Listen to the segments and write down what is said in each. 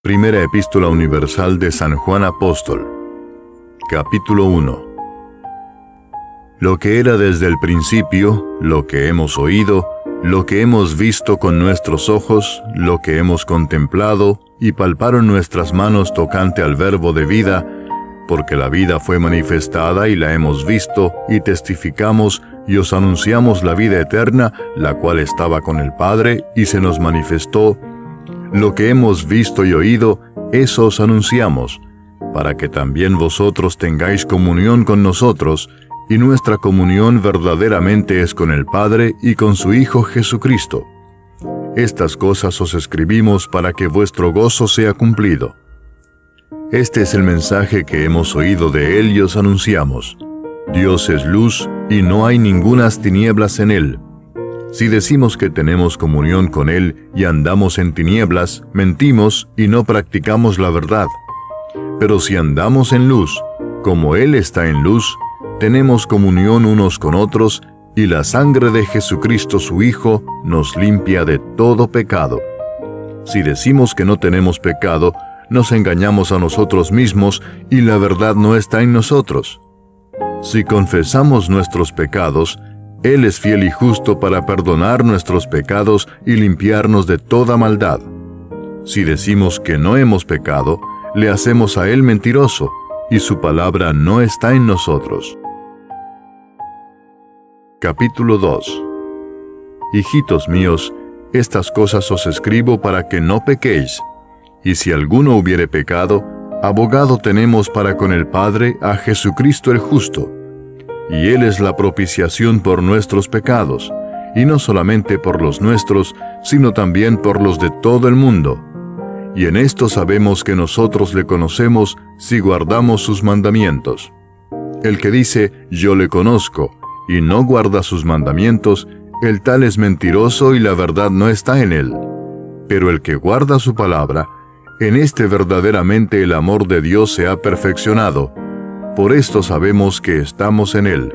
Primera Epístola Universal de San Juan Apóstol. Capítulo 1. Lo que era desde el principio, lo que hemos oído, lo que hemos visto con nuestros ojos, lo que hemos contemplado y palparon nuestras manos tocante al Verbo de vida, porque la vida fue manifestada y la hemos visto y testificamos y os anunciamos la vida eterna, la cual estaba con el Padre y se nos manifestó. Lo que hemos visto y oído, eso os anunciamos, para que también vosotros tengáis comunión con nosotros, y nuestra comunión verdaderamente es con el Padre y con su Hijo Jesucristo. Estas cosas os escribimos para que vuestro gozo sea cumplido. Este es el mensaje que hemos oído de Él y os anunciamos. Dios es luz y no hay ningunas tinieblas en Él. Si decimos que tenemos comunión con Él y andamos en tinieblas, mentimos y no practicamos la verdad. Pero si andamos en luz, como Él está en luz, tenemos comunión unos con otros, y la sangre de Jesucristo su Hijo nos limpia de todo pecado. Si decimos que no tenemos pecado, nos engañamos a nosotros mismos y la verdad no está en nosotros. Si confesamos nuestros pecados, Él es fiel y justo para perdonar nuestros pecados y limpiarnos de toda maldad. Si decimos que no hemos pecado, le hacemos a Él mentiroso, y su palabra no está en nosotros. Capítulo 2. Hijitos míos, estas cosas os escribo para que no pequéis. Y si alguno hubiere pecado, abogado tenemos para con el Padre a Jesucristo el justo. Y Él es la propiciación por nuestros pecados, y no solamente por los nuestros, sino también por los de todo el mundo. Y en esto sabemos que nosotros le conocemos si guardamos sus mandamientos. El que dice, yo le conozco, y no guarda sus mandamientos, el tal es mentiroso y la verdad no está en él. Pero el que guarda su palabra, en este verdaderamente el amor de Dios se ha perfeccionado. Por esto sabemos que estamos en Él.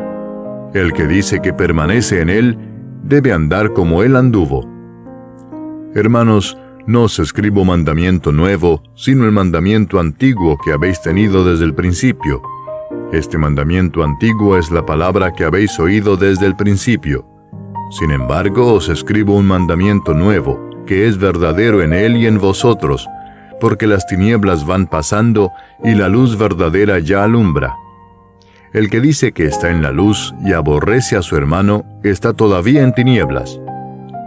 El que dice que permanece en Él, debe andar como Él anduvo. Hermanos, no os escribo mandamiento nuevo, sino el mandamiento antiguo que habéis tenido desde el principio. Este mandamiento antiguo es la palabra que habéis oído desde el principio. Sin embargo, os escribo un mandamiento nuevo, que es verdadero en Él y en vosotros, porque las tinieblas van pasando y la luz verdadera ya alumbra. El que dice que está en la luz y aborrece a su hermano, está todavía en tinieblas.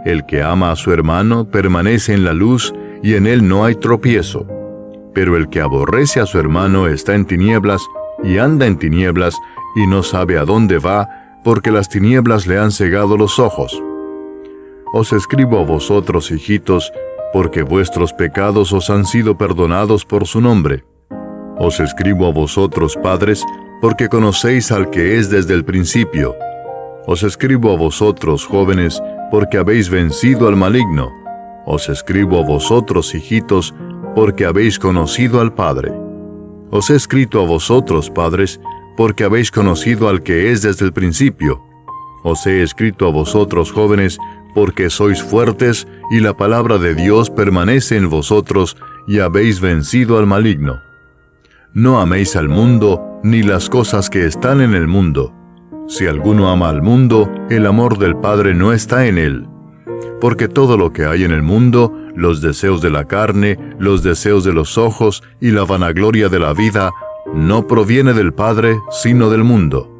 El que ama a su hermano permanece en la luz y en él no hay tropiezo. Pero el que aborrece a su hermano está en tinieblas y anda en tinieblas y no sabe a dónde va, porque las tinieblas le han cegado los ojos. Os escribo a vosotros, hijitos, porque vuestros pecados os han sido perdonados por su nombre. Os escribo a vosotros, padres, porque conocéis al que es desde el principio. Os escribo a vosotros, jóvenes, porque habéis vencido al maligno. Os escribo a vosotros, hijitos, porque habéis conocido al Padre. Os he escrito a vosotros, padres, porque habéis conocido al que es desde el principio. Os he escrito a vosotros, jóvenes, porque sois fuertes y la palabra de Dios permanece en vosotros y habéis vencido al maligno. No améis al mundo ni las cosas que están en el mundo. Si alguno ama al mundo, el amor del Padre no está en él. Porque todo lo que hay en el mundo, los deseos de la carne, los deseos de los ojos y la vanagloria de la vida, no proviene del Padre, sino del mundo.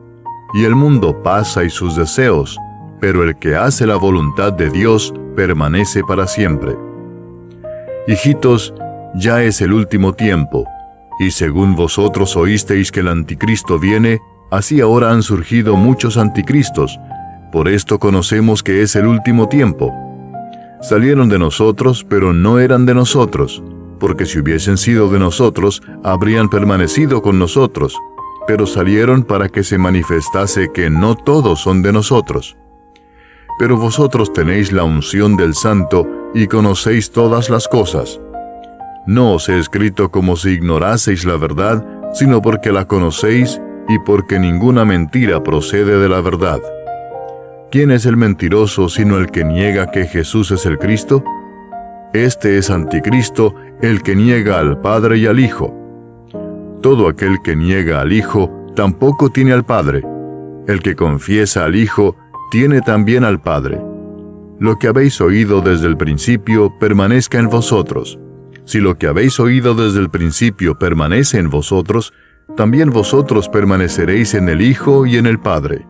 Y el mundo pasa y sus deseos, pero el que hace la voluntad de Dios permanece para siempre. Hijitos, ya es el último tiempo, y según vosotros oísteis que el anticristo viene, así ahora han surgido muchos anticristos. Por esto conocemos que es el último tiempo. Salieron de nosotros, pero no eran de nosotros, porque si hubiesen sido de nosotros, habrían permanecido con nosotros, pero salieron para que se manifestase que no todos son de nosotros. Pero vosotros tenéis la unción del Santo y conocéis todas las cosas. No os he escrito como si ignoraseis la verdad, sino porque la conocéis y porque ninguna mentira procede de la verdad. ¿Quién es el mentiroso sino el que niega que Jesús es el Cristo? Este es anticristo, el que niega al Padre y al Hijo. Todo aquel que niega al Hijo tampoco tiene al Padre. El que confiesa al Hijo tiene también al Padre. Lo que habéis oído desde el principio permanezca en vosotros. Si lo que habéis oído desde el principio permanece en vosotros, también vosotros permaneceréis en el Hijo y en el Padre.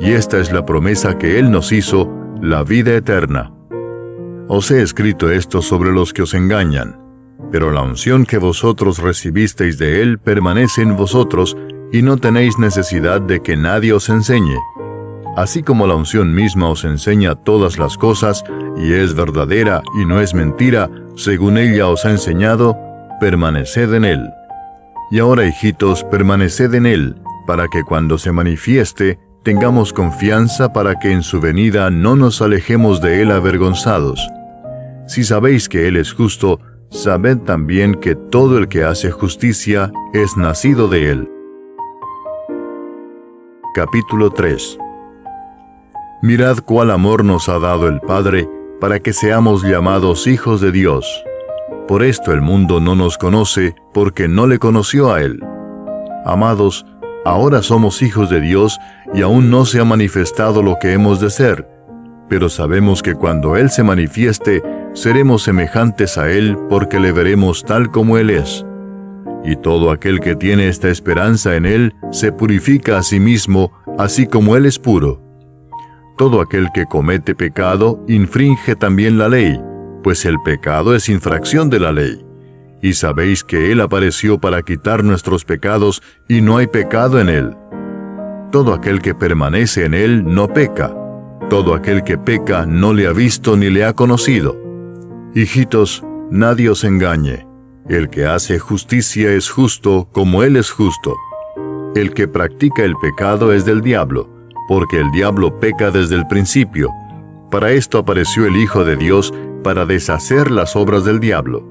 Y esta es la promesa que Él nos hizo, la vida eterna. Os he escrito esto sobre los que os engañan, pero la unción que vosotros recibisteis de Él permanece en vosotros, y no tenéis necesidad de que nadie os enseñe. Así como la unción misma os enseña todas las cosas, y es verdadera y no es mentira, según ella os ha enseñado, permaneced en Él. Y ahora, hijitos, permaneced en Él, para que cuando se manifieste, tengamos confianza para que en su venida no nos alejemos de Él avergonzados. Si sabéis que Él es justo, sabed también que todo el que hace justicia es nacido de Él. Capítulo 3. Mirad cuál amor nos ha dado el Padre, para que seamos llamados hijos de Dios. Por esto el mundo no nos conoce, porque no le conoció a Él. Amados, ahora somos hijos de Dios, y aún no se ha manifestado lo que hemos de ser. Pero sabemos que cuando Él se manifieste, seremos semejantes a Él, porque le veremos tal como Él es. Y todo aquel que tiene esta esperanza en Él, se purifica a sí mismo, así como Él es puro. Todo aquel que comete pecado, infringe también la ley, pues el pecado es infracción de la ley. Y sabéis que Él apareció para quitar nuestros pecados, y no hay pecado en Él. Todo aquel que permanece en Él no peca. Todo aquel que peca no le ha visto ni le ha conocido. Hijitos, nadie os engañe. El que hace justicia es justo como Él es justo. El que practica el pecado es del diablo, porque el diablo peca desde el principio. Para esto apareció el Hijo de Dios, para deshacer las obras del diablo.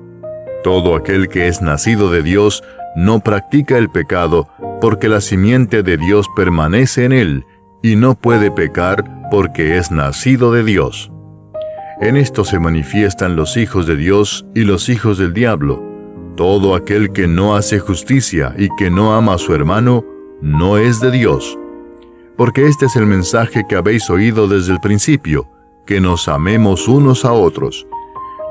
Todo aquel que es nacido de Dios no practica el pecado, porque la simiente de Dios permanece en él, y no puede pecar porque es nacido de Dios. En esto se manifiestan los hijos de Dios y los hijos del diablo. Todo aquel que no hace justicia y que no ama a su hermano, no es de Dios. Porque este es el mensaje que habéis oído desde el principio, que nos amemos unos a otros,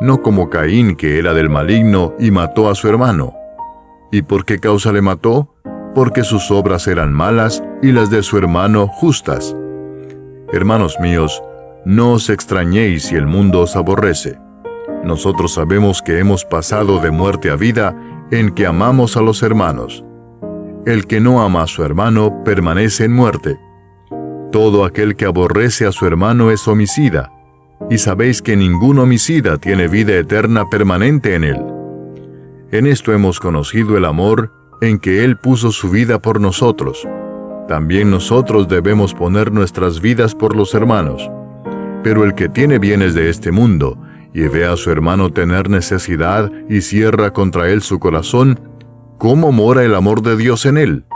no como Caín, que era del maligno y mató a su hermano. ¿Y por qué causa le mató? Porque sus obras eran malas y las de su hermano justas. Hermanos míos, no os extrañéis si el mundo os aborrece. Nosotros sabemos que hemos pasado de muerte a vida en que amamos a los hermanos. El que no ama a su hermano permanece en muerte. Todo aquel que aborrece a su hermano es homicida, y sabéis que ningún homicida tiene vida eterna permanente en él. En esto hemos conocido el amor, en que Él puso su vida por nosotros. También nosotros debemos poner nuestras vidas por los hermanos. Pero el que tiene bienes de este mundo, y ve a su hermano tener necesidad y cierra contra él su corazón, ¿cómo mora el amor de Dios en él?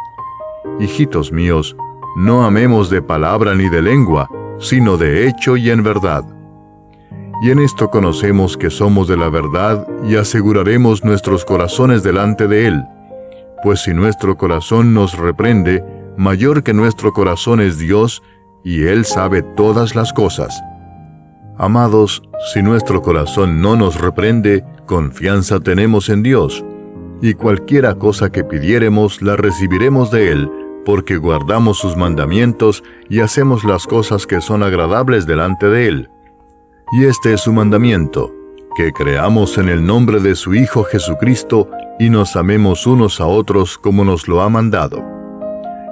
Hijitos míos, no amemos de palabra ni de lengua, sino de hecho y en verdad. Y en esto conocemos que somos de la verdad y aseguraremos nuestros corazones delante de Él. Pues si nuestro corazón nos reprende, mayor que nuestro corazón es Dios, y Él sabe todas las cosas. Amados, si nuestro corazón no nos reprende, confianza tenemos en Dios, y cualquiera cosa que pidiéremos la recibiremos de Él, porque guardamos sus mandamientos y hacemos las cosas que son agradables delante de Él. Y este es su mandamiento, que creamos en el nombre de su Hijo Jesucristo y nos amemos unos a otros como nos lo ha mandado.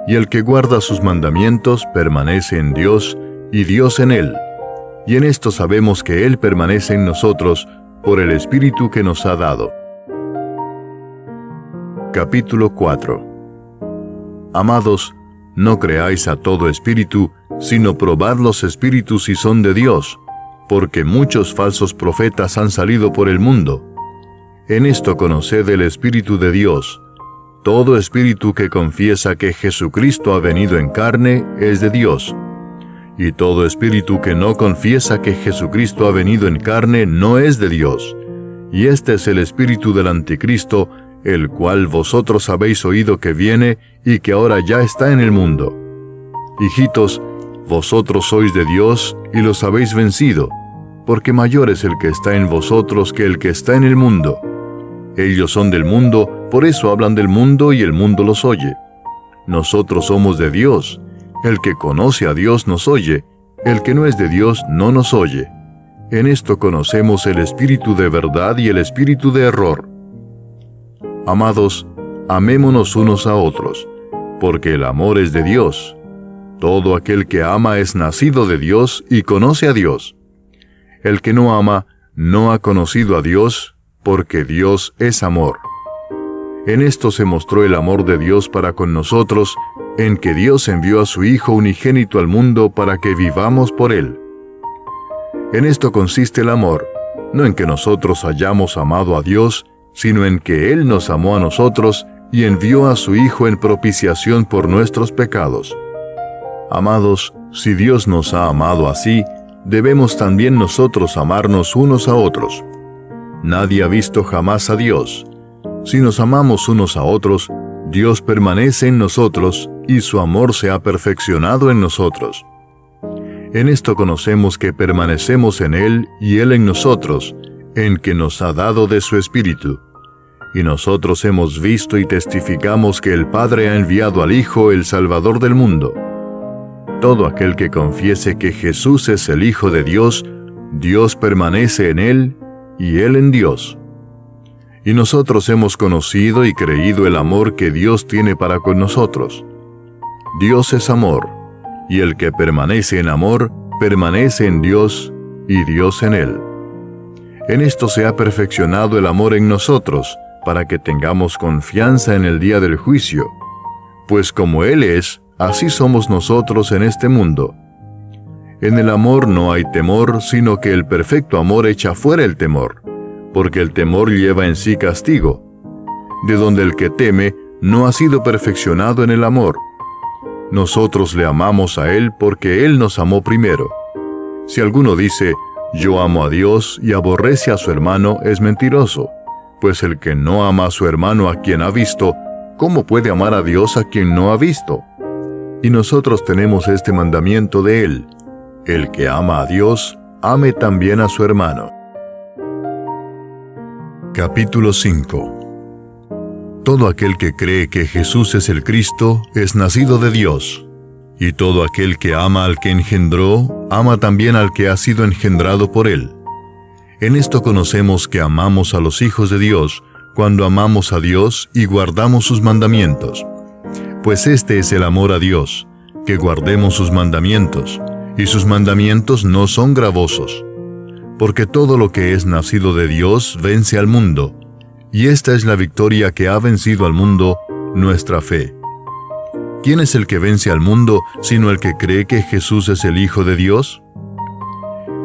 Y el que guarda sus mandamientos permanece en Dios y Dios en él. Y en esto sabemos que Él permanece en nosotros por el Espíritu que nos ha dado. Capítulo 4. Amados, no creáis a todo espíritu, sino probad los espíritus si son de Dios, porque muchos falsos profetas han salido por el mundo. En esto conoced el Espíritu de Dios. Todo espíritu que confiesa que Jesucristo ha venido en carne es de Dios. y todo espíritu que no confiesa que Jesucristo ha venido en carne no es de Dios. Y este es el espíritu del anticristo, el cual vosotros habéis oído que viene y que ahora ya está en el mundo. Hijitos, vosotros sois de Dios y los habéis vencido, porque mayor es el que está en vosotros que el que está en el mundo. Ellos son del mundo, por eso hablan del mundo y el mundo los oye. Nosotros somos de Dios. El que conoce a Dios nos oye, el que no es de Dios no nos oye. En esto conocemos el espíritu de verdad y el espíritu de error. Amados, amémonos unos a otros, porque el amor es de Dios. Todo aquel que ama es nacido de Dios y conoce a Dios. El que no ama no ha conocido a Dios, porque Dios es amor. En esto se mostró el amor de Dios para con nosotros, en que Dios envió a su Hijo unigénito al mundo para que vivamos por Él. En esto consiste el amor, no en que nosotros hayamos amado a Dios, sino en que Él nos amó a nosotros y envió a su Hijo en propiciación por nuestros pecados. Amados, si Dios nos ha amado así, debemos también nosotros amarnos unos a otros. Nadie ha visto jamás a Dios. Si nos amamos unos a otros, Dios permanece en nosotros y su amor se ha perfeccionado en nosotros. En esto conocemos que permanecemos en Él y Él en nosotros, en que nos ha dado de su Espíritu. Y nosotros hemos visto y testificamos que el Padre ha enviado al Hijo, el Salvador del mundo. Todo aquel que confiese que Jesús es el Hijo de Dios, Dios permanece en Él y Él en Dios. Y nosotros hemos conocido y creído el amor que Dios tiene para con nosotros. Dios es amor, y el que permanece en amor, permanece en Dios, y Dios en él. En esto se ha perfeccionado el amor en nosotros, para que tengamos confianza en el día del juicio. Pues como Él es, así somos nosotros en este mundo. En el amor no hay temor, sino que el perfecto amor echa fuera el temor, porque el temor lleva en sí castigo, de donde el que teme no ha sido perfeccionado en el amor. Nosotros le amamos a Él porque Él nos amó primero. Si alguno dice, yo amo a Dios y aborrece a su hermano, es mentiroso, pues el que no ama a su hermano a quien ha visto, ¿cómo puede amar a Dios a quien no ha visto? Y nosotros tenemos este mandamiento de Él: el que ama a Dios, ame también a su hermano. Capítulo 5. Todo aquel que cree que Jesús es el Cristo es nacido de Dios, y todo aquel que ama al que engendró, ama también al que ha sido engendrado por Él. En esto conocemos que amamos a los hijos de Dios, cuando amamos a Dios y guardamos sus mandamientos. Pues este es el amor a Dios, que guardemos sus mandamientos, y sus mandamientos no son gravosos. Porque todo lo que es nacido de Dios vence al mundo, y esta es la victoria que ha vencido al mundo, nuestra fe. ¿Quién es el que vence al mundo, sino el que cree que Jesús es el Hijo de Dios?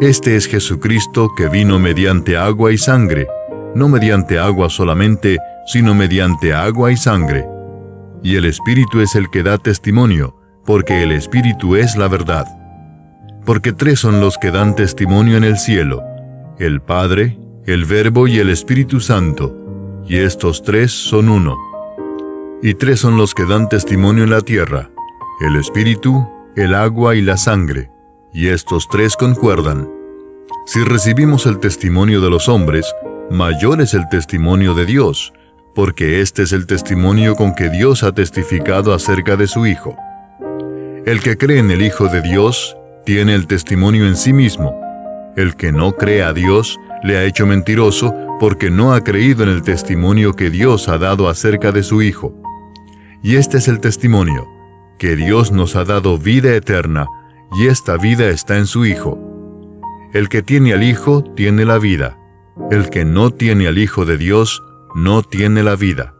Este es Jesucristo que vino mediante agua y sangre, no mediante agua solamente, sino mediante agua y sangre. Y el Espíritu es el que da testimonio, porque el Espíritu es la verdad. Porque 3 son los que dan testimonio en el cielo: el Padre, el Verbo y el Espíritu Santo, y estos 3 son uno. Y 3 son los que dan testimonio en la tierra: el Espíritu, el agua y la sangre, y estos 3 concuerdan. Si recibimos el testimonio de los hombres, mayor es el testimonio de Dios, porque este es el testimonio con que Dios ha testificado acerca de su Hijo. El que cree en el Hijo de Dios tiene el testimonio en sí mismo. El que no cree a Dios le ha hecho mentiroso, porque no ha creído en el testimonio que Dios ha dado acerca de su Hijo. Y este es el testimonio, que Dios nos ha dado vida eterna, y esta vida está en su Hijo. El que tiene al Hijo tiene la vida. El que no tiene al Hijo de Dios no tiene la vida.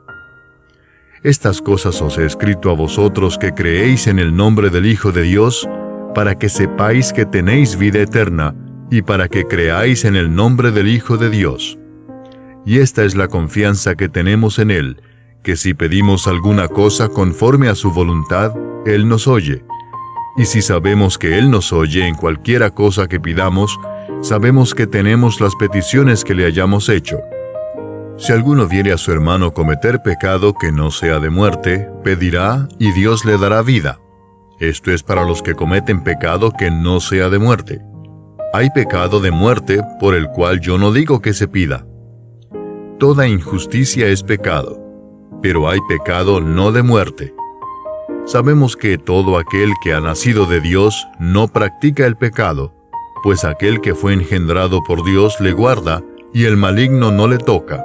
Estas cosas os he escrito a vosotros que creéis en el nombre del Hijo de Dios, para que sepáis que tenéis vida eterna, y para que creáis en el nombre del Hijo de Dios. Y esta es la confianza que tenemos en Él, que si pedimos alguna cosa conforme a su voluntad, Él nos oye. Y si sabemos que Él nos oye en cualquiera cosa que pidamos, sabemos que tenemos las peticiones que le hayamos hecho. Si alguno viere a su hermano cometer pecado que no sea de muerte, pedirá y Dios le dará vida. Esto es para los que cometen pecado que no sea de muerte. Hay pecado de muerte por el cual yo no digo que se pida. Toda injusticia es pecado, pero hay pecado no de muerte. Sabemos que todo aquel que ha nacido de Dios no practica el pecado, pues aquel que fue engendrado por Dios le guarda y el maligno no le toca.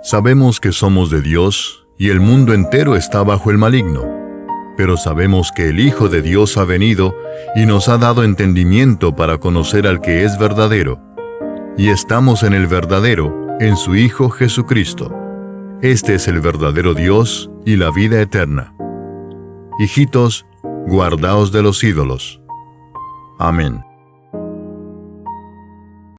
Sabemos que somos de Dios y el mundo entero está bajo el maligno, pero sabemos que el Hijo de Dios ha venido y nos ha dado entendimiento para conocer al que es verdadero, y estamos en el verdadero, en su Hijo Jesucristo. Este es el verdadero Dios y la vida eterna. Hijitos, guardaos de los ídolos. Amén.